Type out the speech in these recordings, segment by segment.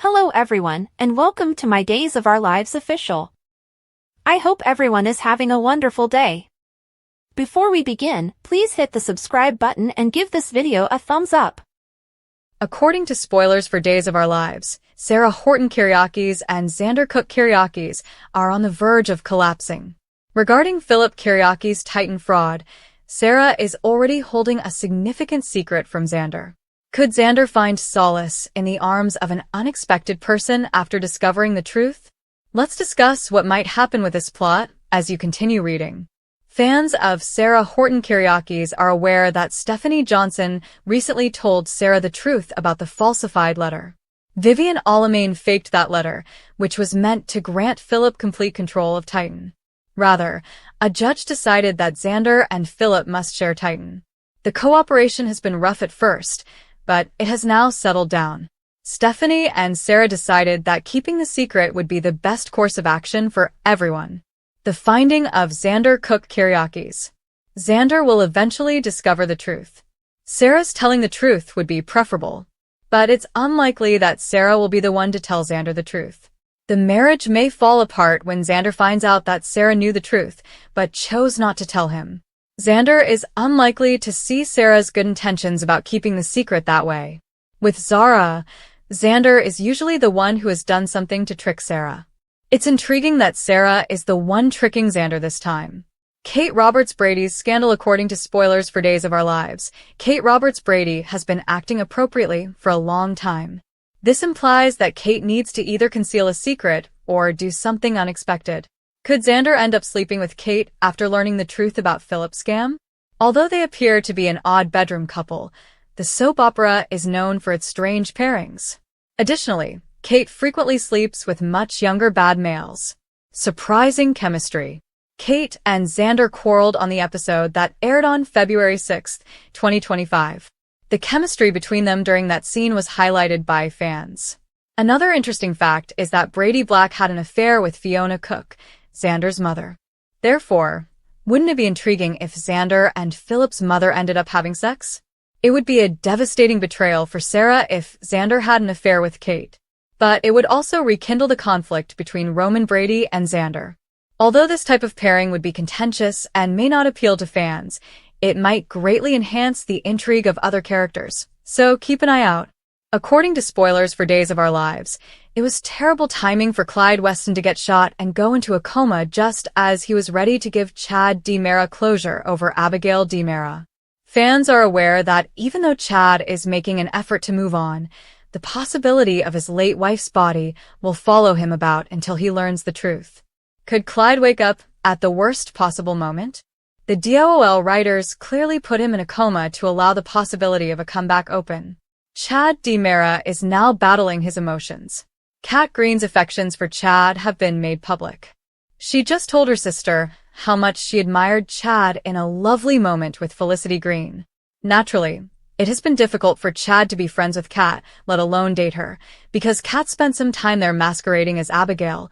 Hello everyone, and welcome to my Days of Our Lives official. I hope everyone is having a wonderful day. Before we begin, please hit the subscribe button and give this video a thumbs up. According to spoilers for Days of Our Lives, Sarah Horton Kiriakis and Xander Cook Kiriakis are on the verge of collapsing. Regarding Philip Kiriakis' Titan fraud, Sarah is already holding a significant secret from Xander. Could Xander find solace in the arms of an unexpected person after discovering the truth? Let's discuss what might happen with this plot as you continue reading. Fans of Sarah Horton Kiriakis are aware that Stephanie Johnson recently told Sarah the truth about the falsified letter. Vivian Alamain faked that letter, which was meant to grant Philip complete control of Titan. Rather, a judge decided that Xander and Philip must share Titan. The cooperation has been rough at first, but it has now settled down. Stephanie and Sarah decided that keeping the secret would be the best course of action for everyone. The finding of Xander Cook Kiriakis. Xander will eventually discover the truth. Sarah's telling the truth would be preferable, but it's unlikely that Sarah will be the one to tell Xander the truth. The marriage may fall apart when Xander finds out that Sarah knew the truth, but chose not to tell him. Xander is unlikely to see Sarah's good intentions about keeping the secret that way. With Zara, Xander is usually the one who has done something to trick Sarah. It's intriguing that Sarah is the one tricking Xander this time. Kate Roberts-Brady's scandal. According to spoilers for Days of Our Lives, Kate Roberts-Brady has been acting appropriately for a long time. This implies that Kate needs to either conceal a secret or do something unexpected. Could Xander end up sleeping with Kate after learning the truth about Philip's scam? Although they appear to be an odd bedroom couple, the soap opera is known for its strange pairings. Additionally, Kate frequently sleeps with much younger bad males. Surprising chemistry. Kate and Xander quarreled on the episode that aired on February 6, 2025. The chemistry between them during that scene was highlighted by fans. Another interesting fact is that Brady Black had an affair with Fiona Cook, Xander's mother. Therefore, wouldn't it be intriguing if Xander and Philip's mother ended up having sex? It would be a devastating betrayal for Sarah if Xander had an affair with Kate. But it would also rekindle the conflict between Roman Brady and Xander. Although this type of pairing would be contentious and may not appeal to fans, it might greatly enhance the intrigue of other characters, so keep an eye out. According to spoilers for Days of Our Lives, it was terrible timing for Clyde Weston to get shot and go into a coma just as he was ready to give Chad DiMera closure over Abigail DiMera. Fans are aware that even though Chad is making an effort to move on, the possibility of his late wife's body will follow him about until he learns the truth. Could Clyde wake up at the worst possible moment? The DOL writers clearly put him in a coma to allow the possibility of a comeback open. Chad DiMera is now battling his emotions. Kat Green's affections for Chad have been made public. She just told her sister how much she admired Chad in a lovely moment with Felicity Green. Naturally, it has been difficult for Chad to be friends with Kat, let alone date her, because Kat spent some time there masquerading as Abigail,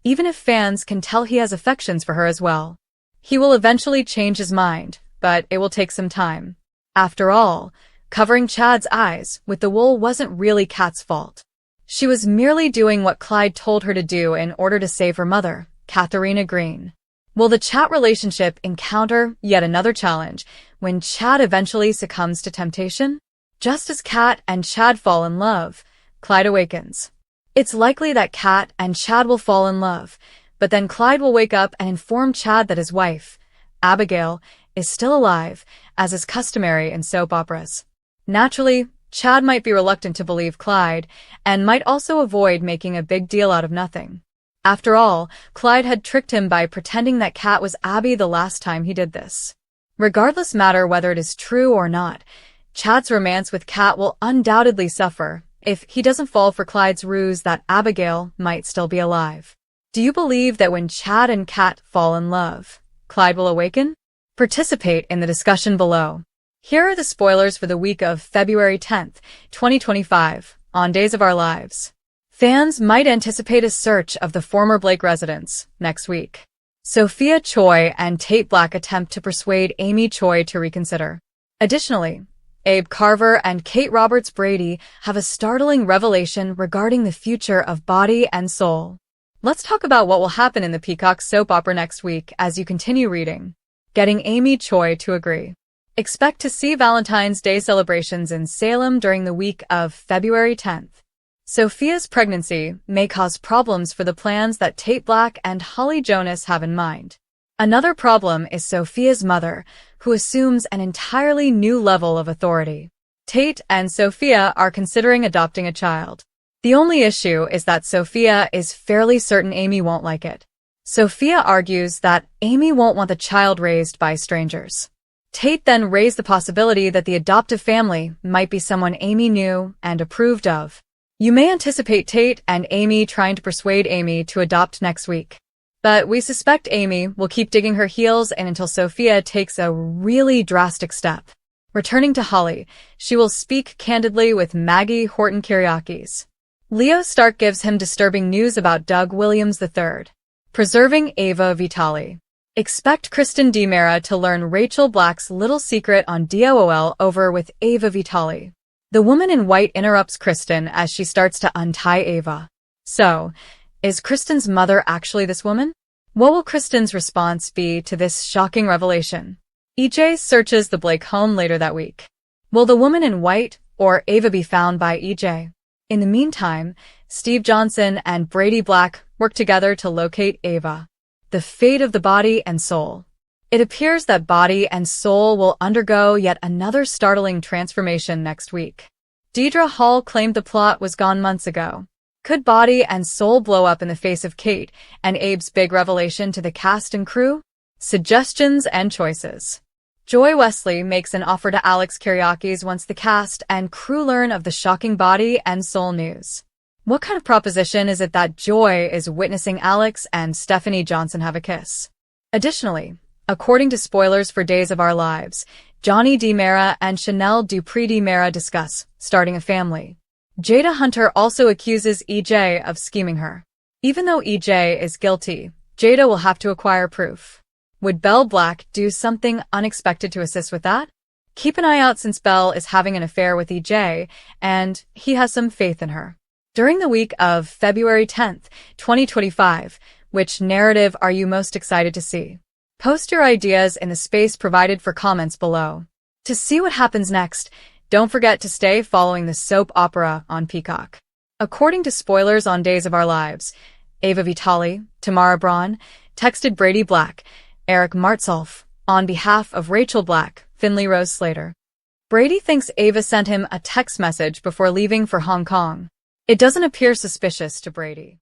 even if fans can tell he has affections for her as well. He will eventually change his mind, but it will take some time. After all, covering Chad's eyes with the wool wasn't really Kat's fault. She was merely doing what Clyde told her to do in order to save her mother, Katharina Green. Will the Chat relationship encounter yet another challenge when Chad eventually succumbs to temptation? Just as Kat and Chad fall in love, Clyde awakens. It's likely that Kat and Chad will fall in love, but then Clyde will wake up and inform Chad that his wife, Abigail, is still alive, as is customary in soap operas. Naturally, Chad might be reluctant to believe Clyde, and might also avoid making a big deal out of nothing. After all, Clyde had tricked him by pretending that Kat was Abby the last time he did this. Regardless matter whether it is true or not, Chad's romance with Kat will undoubtedly suffer if he doesn't fall for Clyde's ruse that Abigail might still be alive. Do you believe that when Chad and Kat fall in love, Clyde will awaken? Participate in the discussion below. Here are the spoilers for the week of February 10th, 2025, on Days of Our Lives. Fans might anticipate a search of the former Blake residence next week. Sophia Choi and Tate Black attempt to persuade Amy Choi to reconsider. Additionally, Abe Carver and Kate Roberts Brady have a startling revelation regarding the future of body and soul. Let's talk about what will happen in the Peacock soap opera next week as you continue reading. Getting Amy Choi to agree. Expect to see Valentine's Day celebrations in Salem during the week of February 10th. Sophia's pregnancy may cause problems for the plans that Tate Black and Holly Jonas have in mind. Another problem is Sophia's mother, who assumes an entirely new level of authority. Tate and Sophia are considering adopting a child. The only issue is that Sophia is fairly certain Amy won't like it. Sophia argues that Amy won't want the child raised by strangers. Tate then raised the possibility that the adoptive family might be someone Amy knew and approved of. You may anticipate Tate and Amy trying to persuade Amy to adopt next week. But we suspect Amy will keep digging her heels in until Sophia takes a really drastic step. Returning to Holly, she will speak candidly with Maggie Horton Kyriakis. Leo Stark gives him disturbing news about Doug Williams III. Preserving Ava Vitale. Expect Kristen DiMera to learn Rachel Black's little secret on DOOL over with Ava Vitale. The woman in white interrupts Kristen as she starts to untie Ava. So, is Kristen's mother actually this woman? What will Kristen's response be to this shocking revelation? EJ searches the Blake home later that week. Will the woman in white or Ava be found by EJ? In the meantime, Steve Johnson and Brady Black work together to locate Ava. The fate of the body and soul. It appears that body and soul will undergo yet another startling transformation next week. Deidre Hall claimed the plot was gone months ago. Could body and soul blow up in the face of Kate and Abe's big revelation to the cast and crew? Suggestions and choices. Joy Wesley makes an offer to Alex Kyriakis once the cast and crew learn of the shocking body and soul news. What kind of proposition is it that Joy is witnessing Alex and Stephanie Johnson have a kiss? Additionally, according to spoilers for Days of Our Lives, Johnny DiMera and Chanel Dupree DiMera discuss starting a family. Jada Hunter also accuses EJ of scheming her. Even though EJ is guilty, Jada will have to acquire proof. Would Belle Black do something unexpected to assist with that? Keep an eye out since Belle is having an affair with EJ, and he has some faith in her. During the week of February 10th, 2025, which narrative are you most excited to see? Post your ideas in the space provided for comments below. To see what happens next, don't forget to stay following the soap opera on Peacock. According to spoilers on Days of Our Lives, Ava Vitale, Tamara Braun, texted Brady Black, Eric Martsolf, on behalf of Rachel Black, Finley Rose Slater. Brady thinks Ava sent him a text message before leaving for Hong Kong. It doesn't appear suspicious to Brady.